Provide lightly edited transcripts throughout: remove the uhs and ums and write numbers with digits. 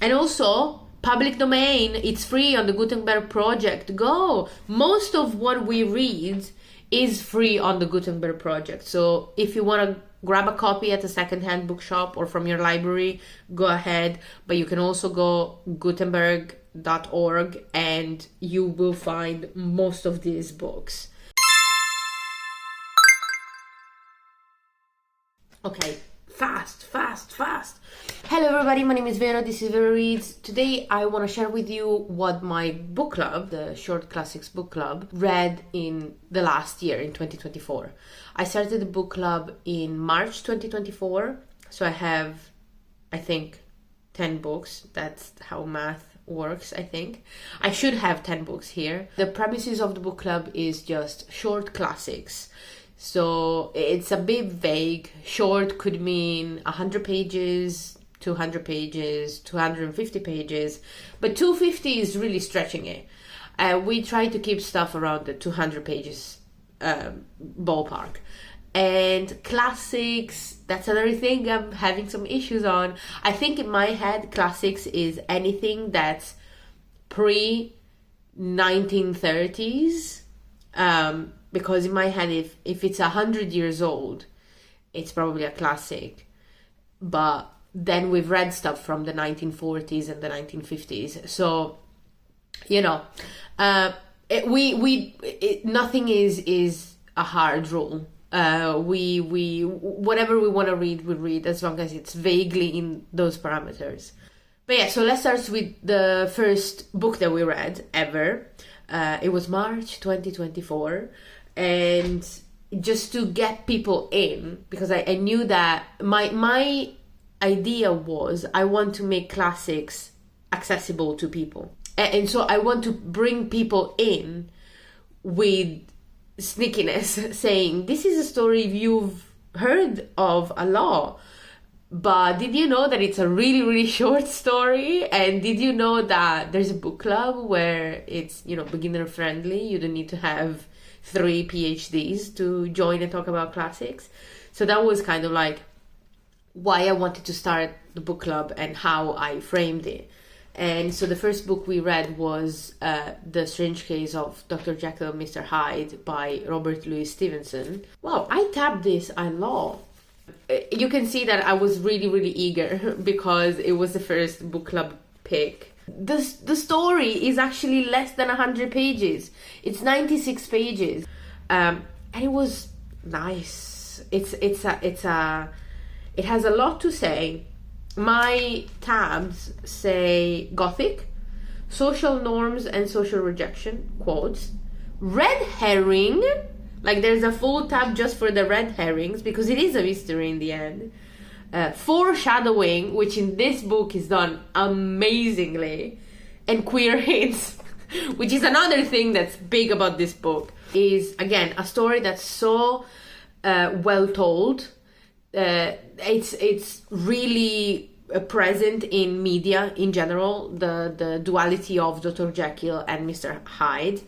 And also, public domain, it's free on the Gutenberg project. Go! Most of what we read is free on the Gutenberg project. So if you want to grab a copy at a secondhand bookshop or from your library, go ahead. But you can also go gutenberg.org and you will find most of these books. Okay, fast. Hello everybody, my name is Vero, this is Vero Reads. Today I want to share with you what my book club, the Short Classics book club, read in the last year, in 2024. I started the book club in March 2024, so I have, I think, 10 books. That's how math works, I think. I should have 10 books here. The premises of the book club is just short classics. So it's a bit vague. Short could mean 100 pages, 200 pages, 250 pages, but 250 is really stretching it. We try to keep stuff around the 200 pages ballpark. And classics, that's another thing I'm having some issues on. I think in my head, classics is anything that's pre-1930s. Because in my head, if it's 100 years old, it's probably a classic. But then we've read stuff from the 1940s and the 1950s. So, you know, nothing is a hard rule. We whatever we want to read, we read as long as it's vaguely in those parameters. But yeah, so let's start with the first book that we read ever. It was March 2024. And just to get people in, because I knew that my idea was I want to make classics accessible to people. And so I want to bring people in with sneakiness, saying, this is a story you've heard of a lot, but did you know that it's a really, really short story? And did you know that there's a book club where it's, beginner friendly? You don't need to have 3 PhDs to join and talk about classics. So that was kind of like why I wanted to start the book club and how I framed it. And so the first book we read was The Strange Case of Dr. Jekyll and Mr. Hyde by Robert Louis Stevenson. Wow, I tabbed this a lot. You can see that I was really, really eager because it was the first book club pick. The story is actually less than 100 pages. It's 96 pages, and it was nice. It has a lot to say. My tabs say Gothic, social norms and social rejection, quotes, red herring. Like there's a full tab just for the red herrings because it is a mystery in the end. Foreshadowing, which in this book is done amazingly, and queer hints, which is another thing that's big about this book, is again a story that's so well told. It's really present in media in general, the duality of Dr. Jekyll and Mr. Hyde,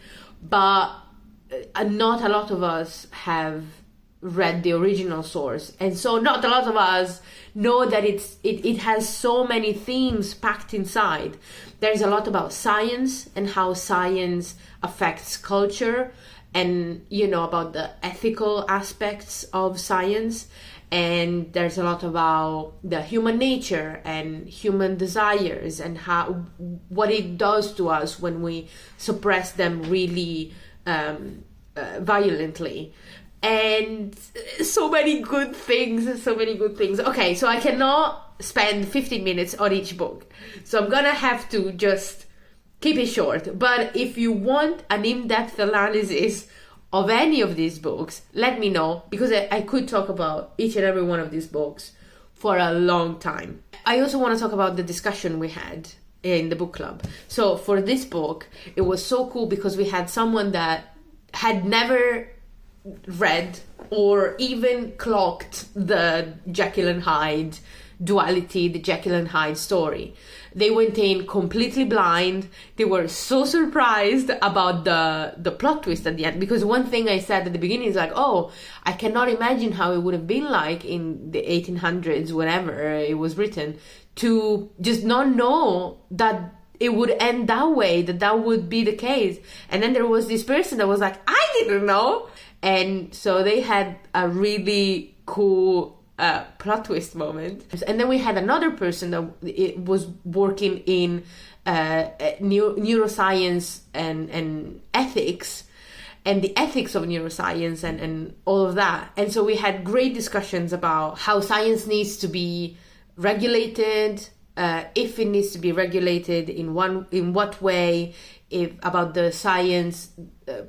but not a lot of us have read the original source, and so not a lot of us know that it has so many themes packed inside. There's a lot about science and how science affects culture, and about the ethical aspects of science, and there's a lot about the human nature and human desires and what it does to us when we suppress them really violently. And so many good things. Okay, so I cannot spend 15 minutes on each book. So I'm gonna have to just keep it short. But if you want an in-depth analysis of any of these books, let me know, because I could talk about each and every one of these books for a long time. I also want to talk about the discussion we had in the book club. So for this book, it was so cool because we had someone that had never read or even clocked the Jekyll and Hyde duality, the Jekyll and Hyde story. They went in completely blind. They were so surprised about the plot twist at the end, because one thing I said at the beginning is like, oh, I cannot imagine how it would have been like in the 1800s, whenever it was written, to just not know that it would end that way, that would be the case. And then there was this person that was like, I didn't know. And so they had a really cool plot twist moment. And then we had another person that was working in neuroscience and ethics, and the ethics of neuroscience and all of that. And so we had great discussions about how science needs to be regulated, if it needs to be regulated, in what way, about the science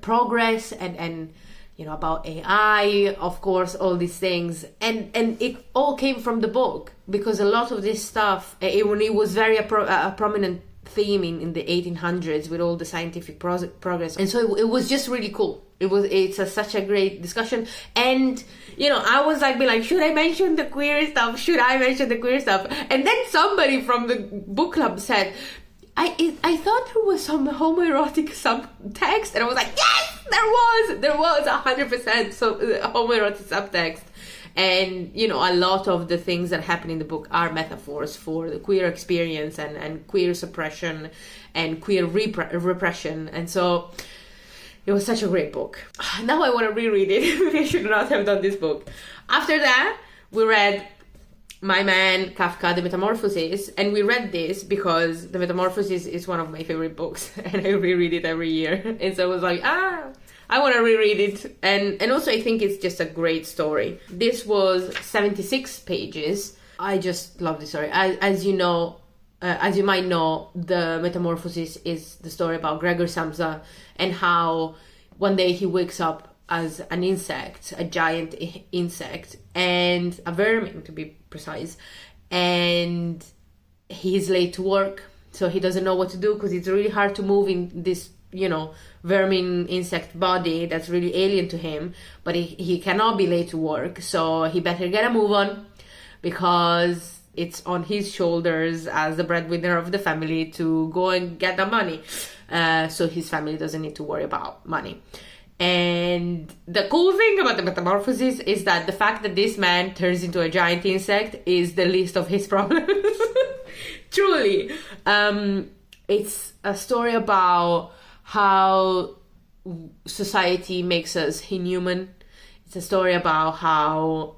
progress, and about AI, of course, all these things. And it all came from the book, because a lot of this stuff, it was very a prominent theme in the 1800s with all the scientific progress. And so it was just really cool. It's such a great discussion. And I was like, should I mention the queer stuff? Should I mention the queer stuff? And then somebody from the book club said, I thought there was some homoerotic subtext, and I was like, yes, there was 100% homoerotic subtext. And a lot of the things that happen in the book are metaphors for the queer experience and queer suppression and queer repression. And so it was such a great book. Now I want to reread it. I should not have done this book. After that, we read My Man, Kafka, The Metamorphosis. And we read this because The Metamorphosis is one of my favorite books, and I reread it every year. And so I was like, I want to reread it. And also I think it's just a great story. This was 76 pages. I just love this story. As you know, as you might know, The Metamorphosis is the story about Gregor Samsa, and how one day he wakes up as an insect, a giant insect, and a vermin, to be precise, and he's late to work, so he doesn't know what to do, because it's really hard to move in this vermin insect body that's really alien to him. But he cannot be late to work, so he better get a move on, because it's on his shoulders as the breadwinner of the family to go and get the money, so his family doesn't need to worry about money. And the cool thing about The Metamorphosis is that the fact that this man turns into a giant insect is the least of his problems. Truly. It's a story about how society makes us inhuman. It's a story about how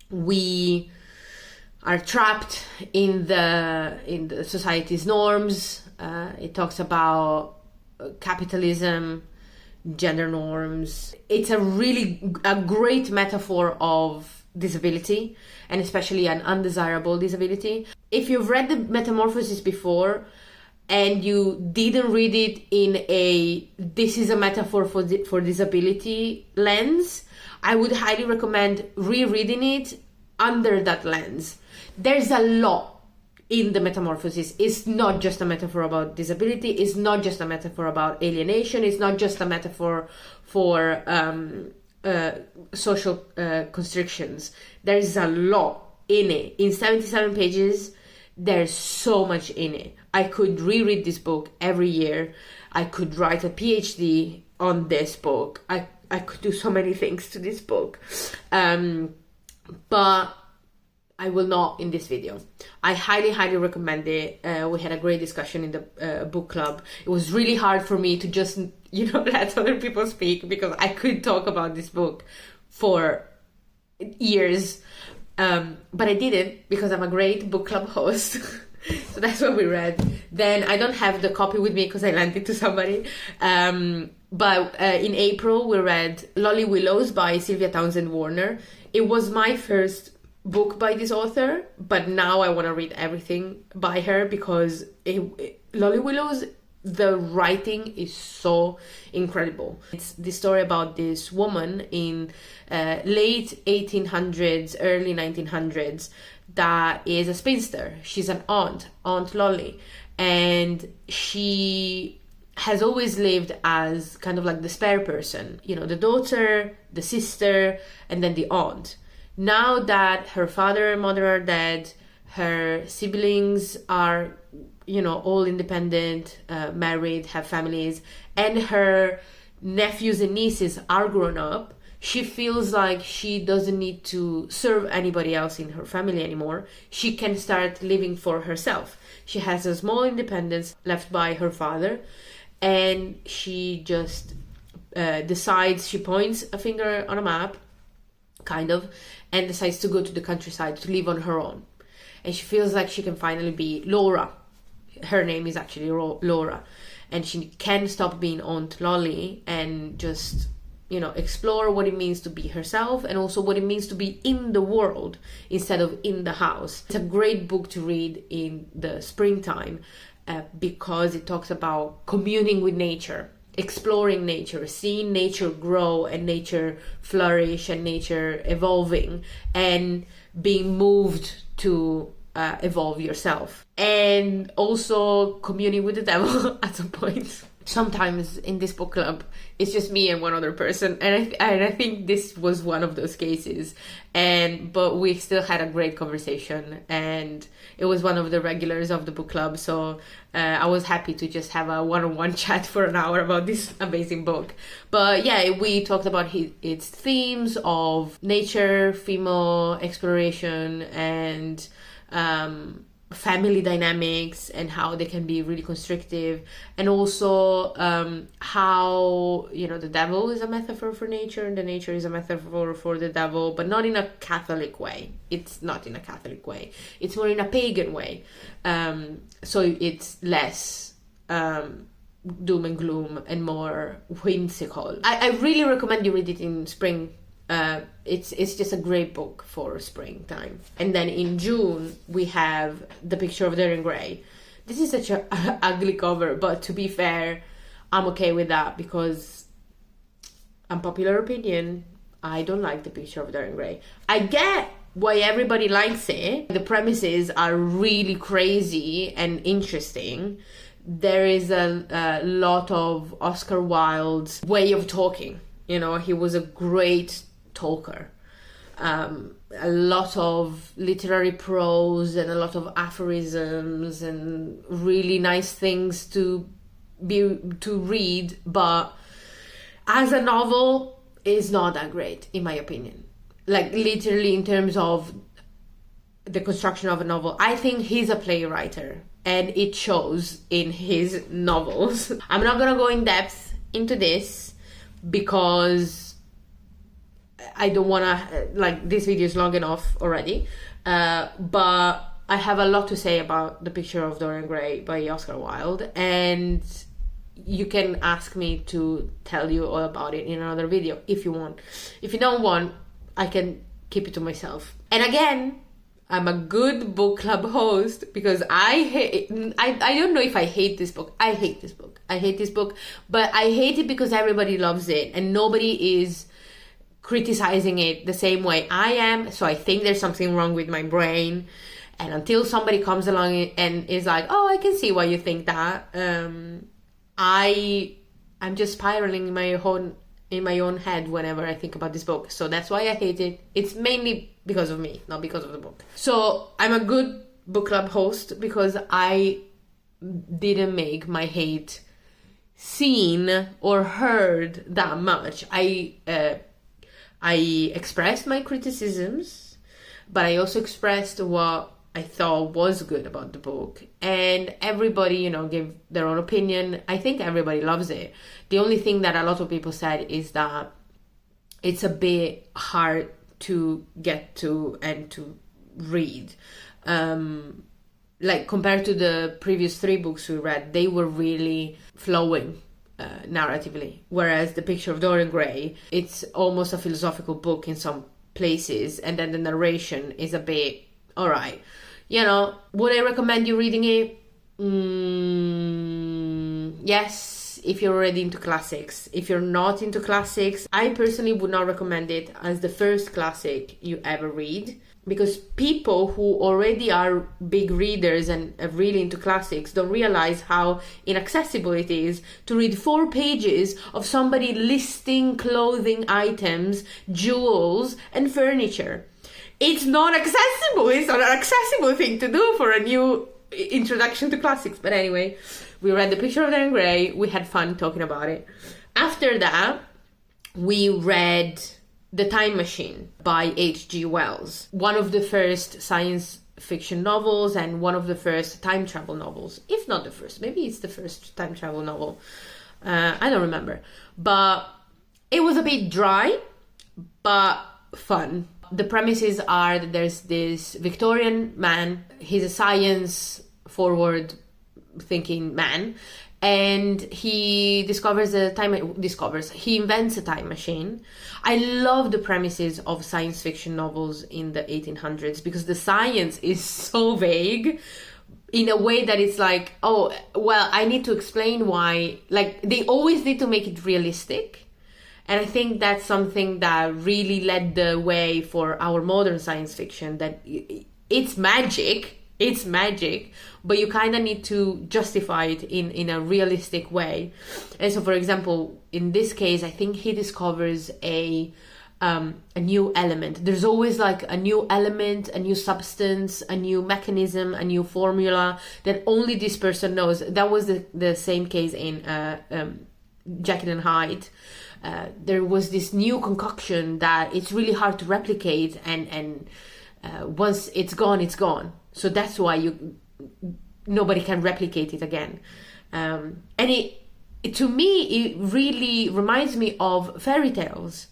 we are trapped in the society's norms. It talks about capitalism, gender norms. It's a great metaphor of disability, and especially an undesirable disability. If you've read The Metamorphosis before and you didn't read it in this is a metaphor for disability lens, I would highly recommend rereading it under that lens. There's a lot in The Metamorphosis. It's not just a metaphor about disability. It's not just a metaphor about alienation. It's not just a metaphor for social constrictions. There's a lot in it. In 77 pages, there's so much in it. I could reread this book every year. I could write a PhD on this book. I could do so many things to this book. But I will not in this video. I highly recommend it. We had a great discussion in the book club. It was really hard for me to just, let other people speak, because I could talk about this book for years. But I didn't, because I'm a great book club host. So that's what we read. Then I don't have the copy with me because I lent it to somebody. But in April, we read Lolly Willows by Sylvia Townsend Warner. It was my first book by this author, but now I want to read everything by her, because Lolly Willows, the writing is so incredible. It's the story about this woman in late 1800s, early 1900s, that is a spinster. She's an Aunt Lolly, and she has always lived as kind of like the spare person, the daughter, the sister, and then the aunt. Now that her father and mother are dead, her siblings are, all independent, married, have families, and her nephews and nieces are grown up, she feels like she doesn't need to serve anybody else in her family anymore. She can start living for herself. She has a small independence left by her father, and she just decides, she points a finger on a map, kind of, and decides to go to the countryside to live on her own. And she feels like she can finally be Laura. Her name is actually Laura. And she can stop being Aunt Lolly and just, explore what it means to be herself, and also what it means to be in the world instead of in the house. It's a great book to read in the springtime because it talks about communing with nature, exploring nature, seeing nature grow and nature flourish and nature evolving, and being moved to evolve yourself, and also communing with the devil at some point. Sometimes in this book club, it's just me and one other person, and I think this was one of those cases. But we still had a great conversation, and it was one of the regulars of the book club. So I was happy to just have a one-on-one chat for an hour about this amazing book. But yeah, we talked about its themes of nature, female exploration, and family dynamics, and how they can be really constrictive, and also how the devil is a metaphor for nature, and the nature is a metaphor for the devil, but not in a Catholic way. It's not in a Catholic way, it's more in a pagan way. So it's less doom and gloom and more whimsical. I really recommend you read it in spring. It's just a great book for springtime. And then in June we have The Picture of Dorian Gray. This is such a ugly cover, but to be fair, I'm okay with that, because unpopular opinion, I don't like The Picture of Dorian Gray. I get why everybody likes it. The premises are really crazy and interesting. There is a lot of Oscar Wilde's way of talking. He was a great talker. A lot of literary prose and a lot of aphorisms and really nice things to read, but as a novel is not that great, in my opinion. Like, literally, in terms of the construction of a novel, I think he's a playwright, and it shows in his novels. I'm not gonna go in depth into this because I don't want to, this video is long enough already, but I have a lot to say about The Picture of Dorian Gray by Oscar Wilde, and you can ask me to tell you all about it in another video if you want. If you don't want, I can keep it to myself. And again, I'm a good book club host, because I don't know if I hate this book. I hate this book, but I hate it because everybody loves it and nobody is criticizing it the same way I am. So I think there's something wrong with my brain, and until somebody comes along and is like, oh, I can see why you think that, I'm just spiraling in my own head whenever I think about this book. So that's why I hate it. It's mainly because of me, not because of the book. So I'm a good book club host because I didn't make my hate seen or heard that much. I expressed my criticisms, but I also expressed what I thought was good about the book. And everybody, gave their own opinion. I think everybody loves it. The only thing that a lot of people said is that it's a bit hard to get to and to read. Compared to the previous 3 books we read, they were really flowing narratively, whereas The Picture of Dorian Gray, it's almost a philosophical book in some places, and then the narration is a bit alright. Would I recommend you reading it? Yes, if you're already into classics. If you're not into classics, I personally would not recommend it as the first classic you ever read, because people who already are big readers and are really into classics don't realize how inaccessible it is to read 4 pages of somebody listing clothing items, jewels, and furniture. It's not accessible. It's not an accessible thing to do for a new introduction to classics. But anyway, we read The Picture of Dorian Gray. We had fun talking about it. After that, we read The Time Machine by H.G. Wells. One of the first science fiction novels and one of the first time travel novels. If not the first, maybe it's the first time travel novel. I don't remember. But it was a bit dry, but fun. The premises are that there's this Victorian man. He's a science forward thinking man. And he he invents a time machine. I love the premises of science fiction novels in the 1800s because the science is so vague in a way that it's like, oh, well, I need to explain why. Like, they always need to make it realistic. And I think that's something that really led the way for our modern science fiction, that it's magic, but you kind of need to justify it in a realistic way. And so, for example, in this case, I think he discovers a new element. There's always like a new element, a new substance, a new mechanism, a new formula that only this person knows. That was the same case in Jekyll and Hyde. There was this new concoction that it's really hard to replicate, and once it's gone, it's gone. So that's why nobody can replicate it again. And to me, it really reminds me of fairy tales,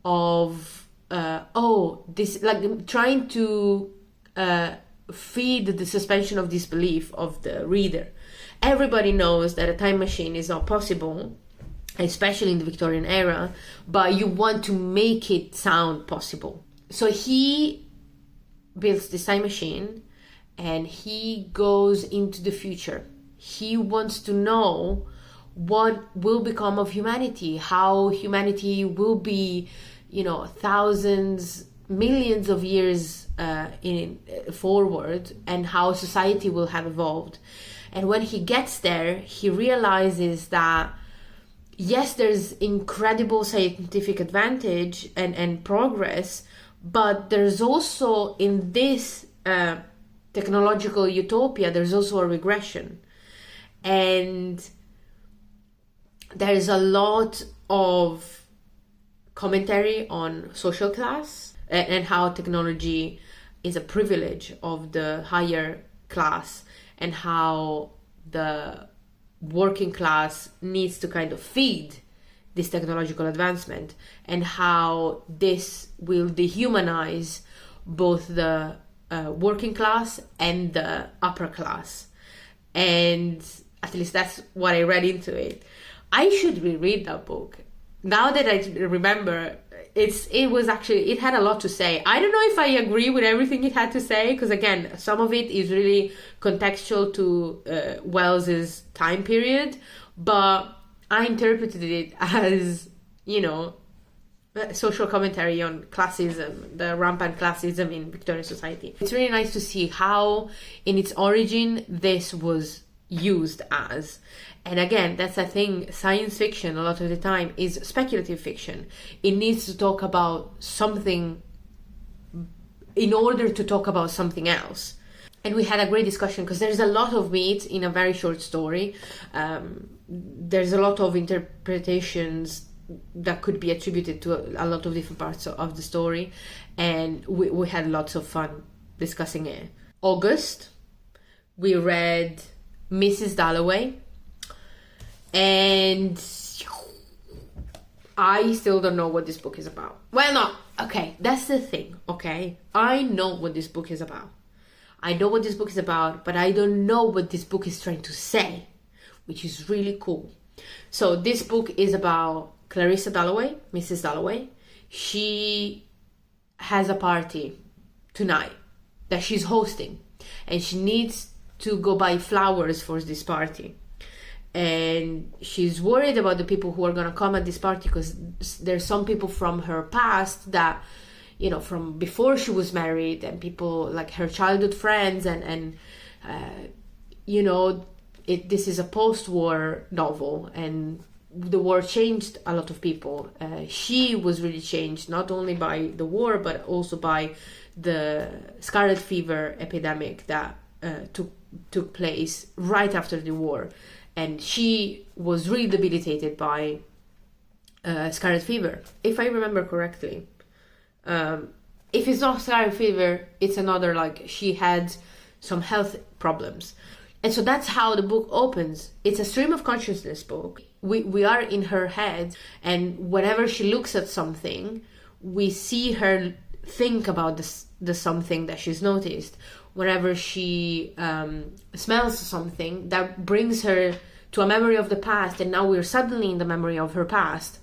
of this, like, trying to feed the suspension of disbelief of the reader. Everybody knows that a time machine is not possible, especially in the Victorian era, but you want to make it sound possible. So he builds this time machine and he goes into the future. He wants to know what will become of humanity, how humanity will be, thousands, millions of years forward, and how society will have evolved. And when he gets there, he realizes that yes, there's incredible scientific advantage and progress, but there's also, in this technological utopia, there's also a regression. And there's a lot of commentary on social class and how technology is a privilege of the higher class, and how the working class needs to kind of feed this technological advancement, and how this will dehumanize both the working class and the upper class. And at least that's what I read into it. I should reread that book. Now that I remember, it had a lot to say. I don't know if I agree with everything it had to say, because again, some of it is really contextual to Wells's time period, but I interpreted it as, social commentary on classism, the rampant classism in Victorian society. It's really nice to see how, in its origin, this was used as. And again, that's the thing, science fiction a lot of the time is speculative fiction. It needs to talk about something in order to talk about something else. And we had a great discussion because there's a lot of meat in a very short story. There's a lot of interpretations that could be attributed to a lot of different parts of the story. And we had lots of fun discussing it. August, we read Mrs. Dalloway. And I still don't know what this book is about. Well, no, okay, that's the thing, okay? I know what this book is about. I know what this book is about, but I don't know what this book is trying to say, which is really cool. So this book is about Clarissa Dalloway, Mrs. Dalloway. She has a party tonight that she's hosting, and she needs to go buy flowers for this party. And she's worried about the people who are going to come at this party, because there's some people from her past that, from before she was married, and people like her childhood friends, this is a post-war novel, and the war changed a lot of people. She was really changed, not only by the war, but also by the scarlet fever epidemic that took place right after the war. And she was really debilitated by scarlet fever, if I remember correctly. If it's not scarlet fever, it's another, like, she had some health problems. And so that's how the book opens. It's a stream of consciousness book. We are in her head, and whenever she looks at something, we see her think about the something that she's noticed. Whenever she smells something, that brings her to a memory of the past, and now we're suddenly in the memory of her past.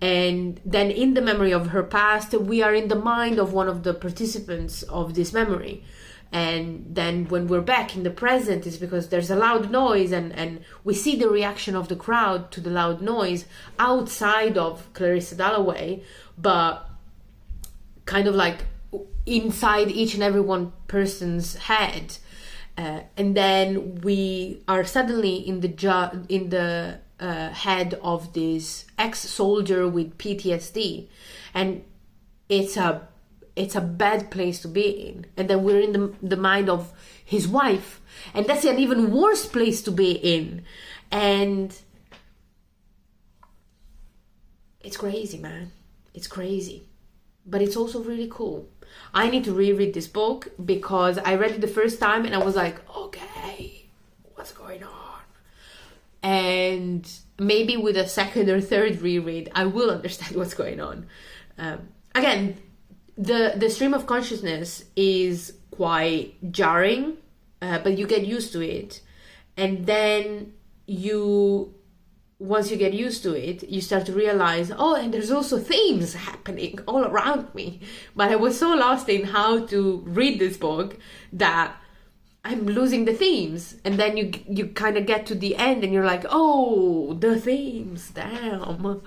And then in the memory of her past, we are in the mind of one of the participants of this memory. And then when we're back in the present, it's because there's a loud noise, and we see the reaction of the crowd to the loud noise outside of Clarissa Dalloway, but kind of like inside each and every one person's head. And then we are suddenly in the head of this ex-soldier with PTSD, and it's a bad place to be in. And then we're in the mind of his wife, and that's an even worse place to be in. And it's crazy, man. It's crazy, but it's also really cool. I need to reread this book because I read it the first time and I was like, okay, what's going on? And maybe with a second or third reread, I will understand what's going on. Again, the stream of consciousness is quite jarring, but you get used to it. And then once you get used to it, you start to realize, oh, and there's also themes happening all around me. But I was so lost in how to read this book that I'm losing the themes. And then you kind of get to the end and you're like, oh, the themes, damn.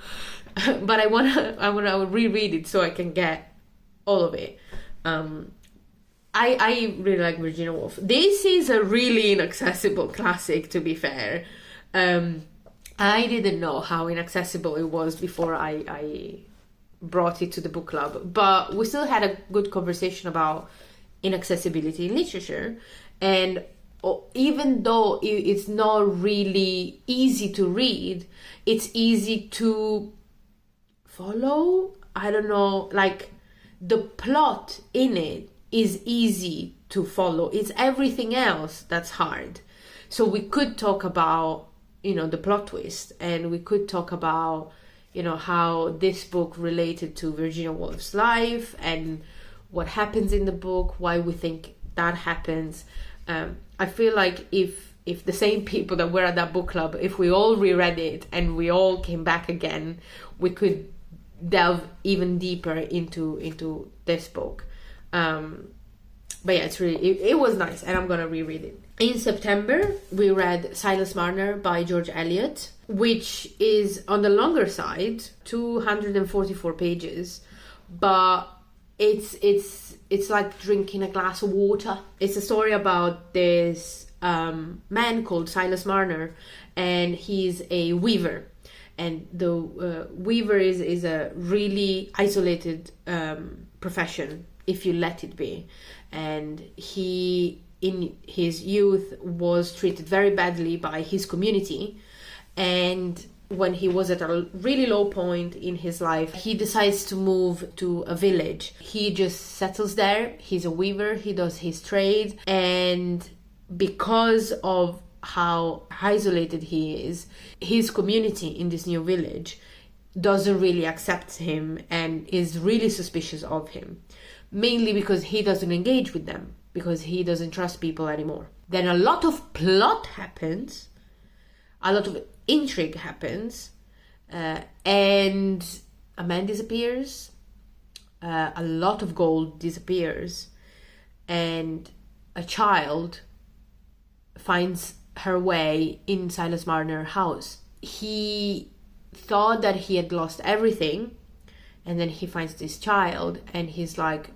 But I wanna reread it so I can get all of it. I really like Virginia Woolf. This is a really inaccessible classic, to be fair. I didn't know how inaccessible it was before I brought it to the book club, but we still had a good conversation about inaccessibility in literature. And even though it's not really easy to read, it's easy to follow. I don't know, like the plot in it is easy to follow. It's everything else that's hard. So we could talk about, the plot twist, and we could talk about, how this book related to Virginia Woolf's life and what happens in the book, why we think that happens. I feel like if the same people that were at that book club, if we all reread it and we all came back again, we could delve even deeper into this book. But yeah, it was nice, and I'm gonna reread it. In September, we read Silas Marner by George Eliot, which is on the longer side, 244 pages, but it's like drinking a glass of water. It's a story about this man called Silas Marner, and he's a weaver. And the weaver is a really isolated profession, if you let it be. And he, in his youth, was treated very badly by his community. And when he was at a really low point in his life, he decides to move to a village. He just settles there. He's a weaver. He does his trade. And because of how isolated he is, his community in this new village doesn't really accept him and is really suspicious of him, mainly because he doesn't engage with them, because he doesn't trust people anymore. Then a lot of plot happens, a lot of intrigue happens, and a man disappears, a lot of gold disappears, and a child finds her way in Silas Marner's house. He thought that he had lost everything, and then he finds this child, and he's like,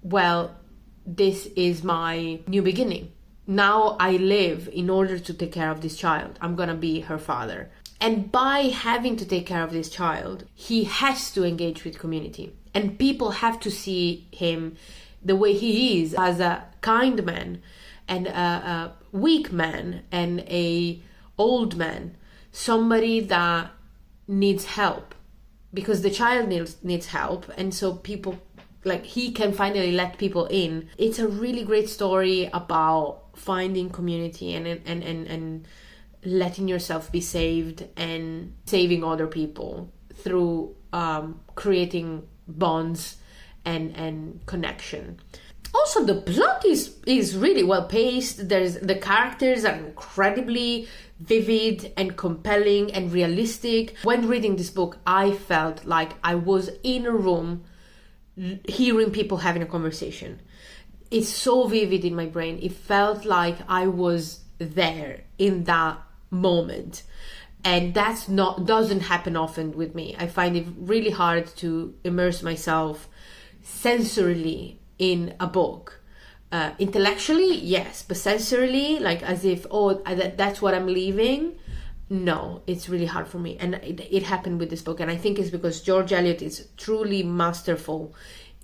well, this is my new beginning. Now I live in order to take care of this child. I'm gonna be her father. And by having to take care of this child, he has to engage with community. And people have to see him the way he is, as a kind man, and a weak man, and a old man, somebody that needs help, because the child needs help, and so people like he can finally let people in. It's a really great story about finding community and letting yourself be saved and saving other people through creating bonds and connection. Also, the plot is really well paced. The characters are incredibly vivid and compelling and realistic. When reading this book, I felt like I was in a room hearing people having a conversation. It's so vivid in my brain. It felt like I was there in that moment. And doesn't happen often with me. I find it really hard to immerse myself sensorily in a book. Intellectually, yes, but sensorily, like as if, that's what I'm leaving. No, it's really hard for me. And it happened with this book. And I think it's because George Eliot is truly masterful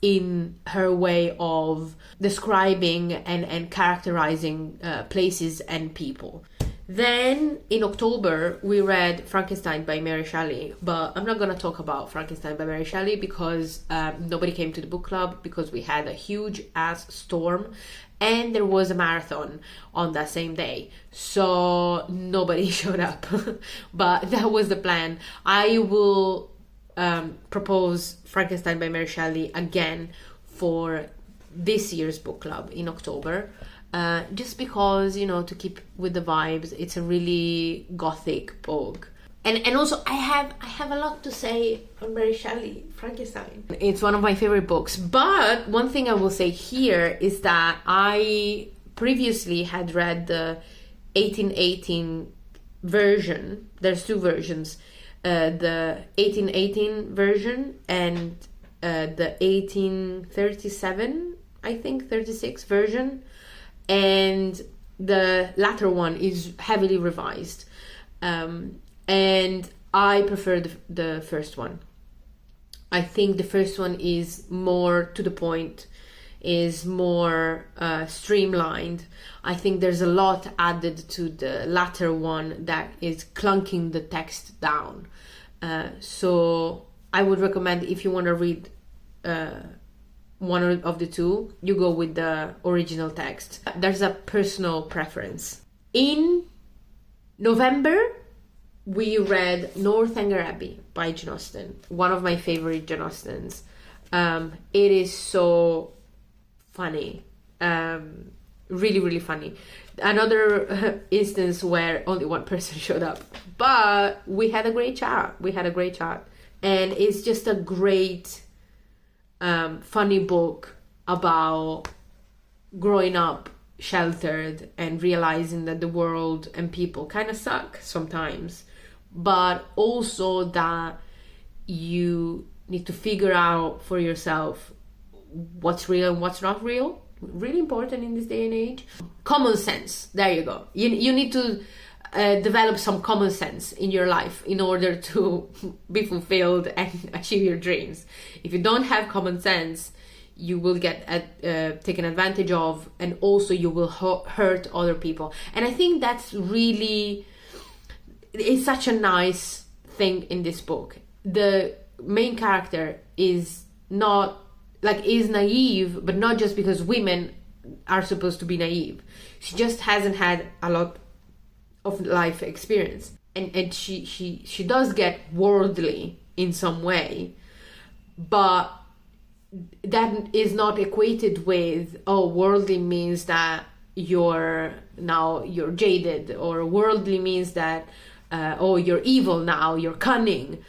in her way of describing and characterizing places and people. Then in October, we read Frankenstein by Mary Shelley, but I'm not going to talk about Frankenstein by Mary Shelley because nobody came to the book club because we had a huge ass storm and there was a marathon on that same day. So nobody showed up, but that was the plan. I will propose Frankenstein by Mary Shelley again for this year's book club in October. Just because, to keep with the vibes, it's a really gothic book. And also I have a lot to say on Mary Shelley, Frankenstein. It's one of my favorite books. But one thing I will say here is that I previously had read the 1818 version. There's two versions. The 1818 version and the 1837, I think, 36 version. And the latter one is heavily revised. And I prefer the first one. I think the first one is more to the point, is more streamlined. I think there's a lot added to the latter one that is clunking the text down. So I would recommend, if you want to read one of the two, you go with the original text. There's a personal preference. In November, we read Northanger Abbey by Jane Austen, one of my favorite Jane Austens. It is so funny, really, really funny. Another instance where only one person showed up, but we had a great chat. And it's just a great funny book about growing up sheltered and realizing that the world and people kind of suck sometimes, but also that you need to figure out for yourself what's real and what's not real. Really important in this day and age. Common sense, there you go. You need to develop some common sense in your life in order to be fulfilled and achieve your dreams. If you don't have common sense, you will get taken advantage of, and also you will hurt other people. And I think that's really, it's such a nice thing in this book. The main character is naive, but not just because women are supposed to be naive. She just hasn't had a lot of life experience, and she does get worldly in some way, but that is not equated with, worldly means that you're jaded, or worldly means that you're evil now, you're cunning.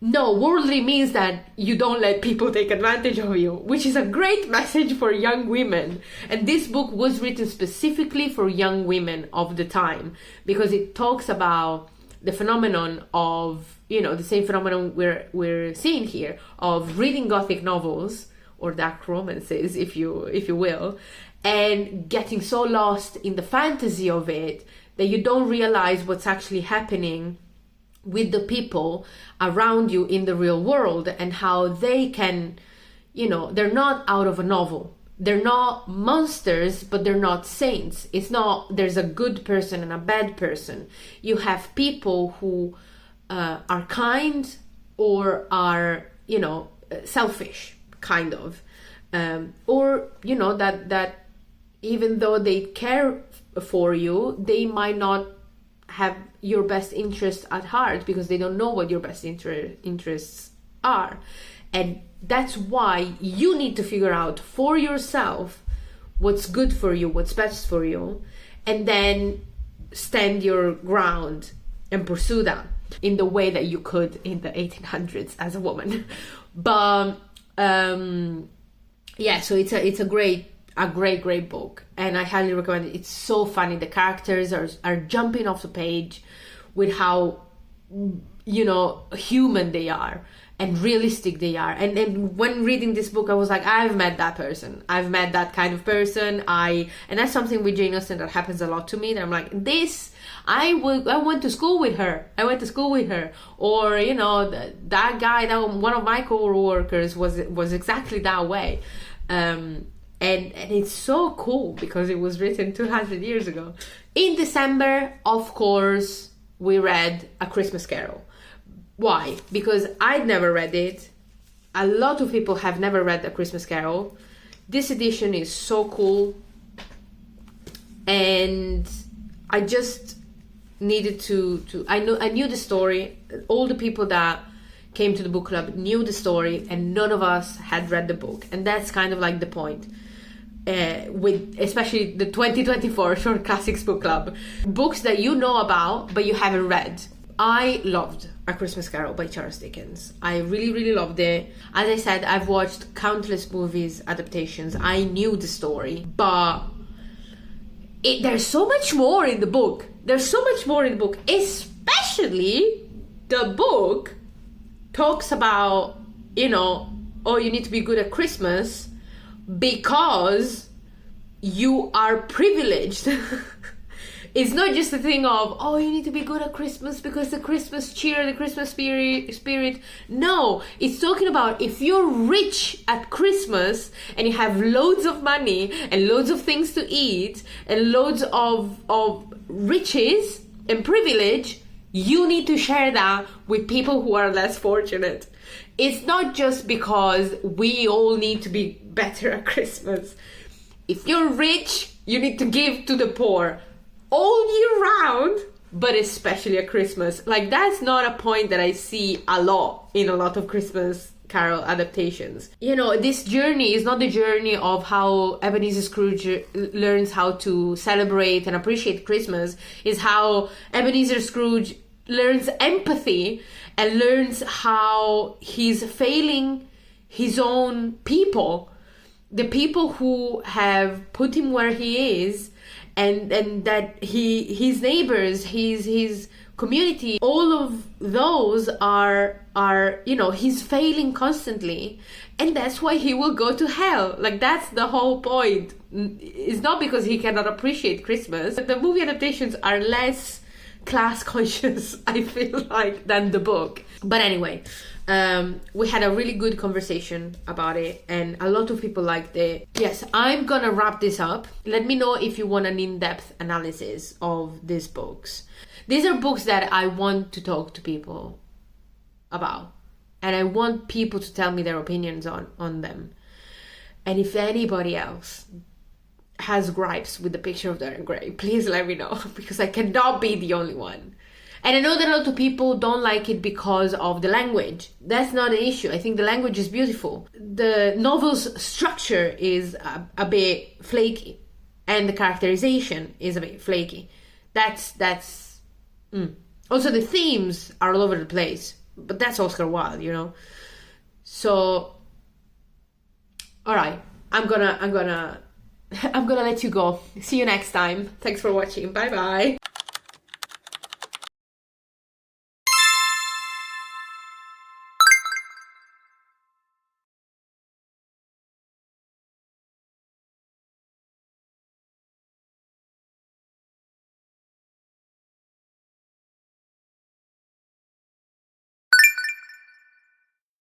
No, worldly means that you don't let people take advantage of you, which is a great message for young women. And this book was written specifically for young women of the time, because it talks about the phenomenon of, the same phenomenon we're seeing here, of reading Gothic novels or dark romances, if you will, and getting so lost in the fantasy of it that you don't realize what's actually happening with the people around you in the real world, and how they can, they're not out of a novel. They're not monsters, but they're not saints. It's not, there's a good person and a bad person. You have people who are kind or are, selfish, kind of. Or, you know, that even though they care for you, they might not have your best interest at heart because they don't know what your best interests are. And that's why you need to figure out for yourself what's good for you, what's best for you, and then stand your ground and pursue that in the way that you could in the 1800s as a woman. But yeah, so it's a great book, and I highly recommend it. It's so funny. The characters are jumping off the page with how, you know, human they are and realistic they are. And when reading this book, I was like, I've met that person. I've met that kind of person. And that's something with Jane Austen that happens a lot to me. That I'm like, I went to school with her. Or, you know, that guy, one of my co-workers was exactly that way. And it's so cool because it was written 200 years ago. In December, of course, we read A Christmas Carol. Why? Because I'd never read it. A lot of people have never read A Christmas Carol. This edition is so cool. And I just needed to I knew the story. All the people that came to the book club knew the story, and none of us had read the book. And that's kind of like the point. With especially the 2024 Short Classics Book Club. Books that you know about, but you haven't read. I loved A Christmas Carol by Charles Dickens. I really, really loved it. As I said, I've watched countless movies, adaptations. I knew the story, but there's so much more in the book. Especially the book talks about, you know, oh, you need to be good at Christmas because you are privileged. It's not just a thing of, oh, you need to be good at Christmas because the Christmas cheer, the Christmas spirit. No, it's talking about if you're rich at Christmas and you have loads of money and loads of things to eat and loads of riches and privilege, you need to share that with people who are less fortunate. It's not just because we all need to be better at Christmas. If you're rich, you need to give to the poor all year round, but especially at Christmas. Like, that's not a point that I see a lot in a lot of Christmas Carol adaptations. You know, this journey is not the journey of how Ebenezer Scrooge learns how to celebrate and appreciate Christmas. It's how Ebenezer Scrooge learns empathy and learns how he's failing his own people, the people who have put him where he is, and that his neighbors, his community, all of those are, you know, he's failing constantly, and that's why he will go to hell. Like, that's the whole point. It's not because he cannot appreciate Christmas. The movie adaptations are less class conscious, I feel like, than the book. But anyway, we had a really good conversation about it, and a lot of people liked it. Yes, I'm gonna wrap this up. Let me know if you want an in-depth analysis of these books. These are books that I want to talk to people about, and I want people to tell me their opinions on them. And if anybody else has gripes with the Picture of Dorian Gray, please let me know, because I cannot be the only one. And I know that a lot of people don't like it because of the language. That's not an issue. I think the language is beautiful. The novel's structure is a bit flaky, and the characterization is a bit flaky. Also, the themes are all over the place, but that's Oscar Wilde, you know. So, all right, I'm gonna let you go. See you next time. Thanks for watching. Bye bye.